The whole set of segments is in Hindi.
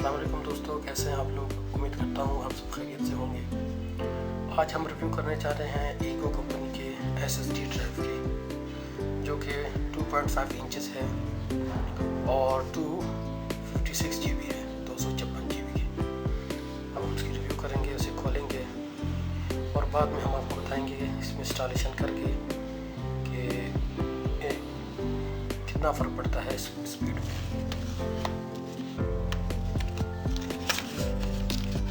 अस्सलाम वालेकुम दोस्तों, कैसे हैं आप लोग। उम्मीद करता हूँ आप सब खैरियत से होंगे। आज हम रिव्यू करने जा रहे हैं ईगो कंपनी के SSD ड्राइव की, जो कि 2.5 इंचेस है और 256 GB है, 256 GB की। अब हम उसकी रिव्यू करेंगे, उसे खोलेंगे और बाद में हम आपको बताएंगे इसमें इंस्टॉलेशन करके कि कितना फ़र्क पड़ता है इस स्पीड में।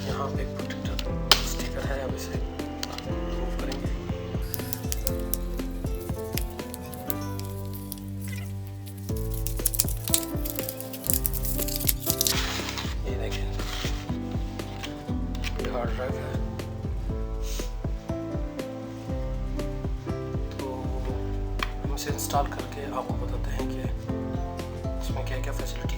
यहाँ पे एक प्रोटेक्टर स्टिकर है, अब इसे रिमूव करेंगे। ये देखें, ये हार्ड ड्राइव है। तो इसे इंस्टॉल करके आपको बताते हैं कि इसमें क्या क्या फैसिलिटी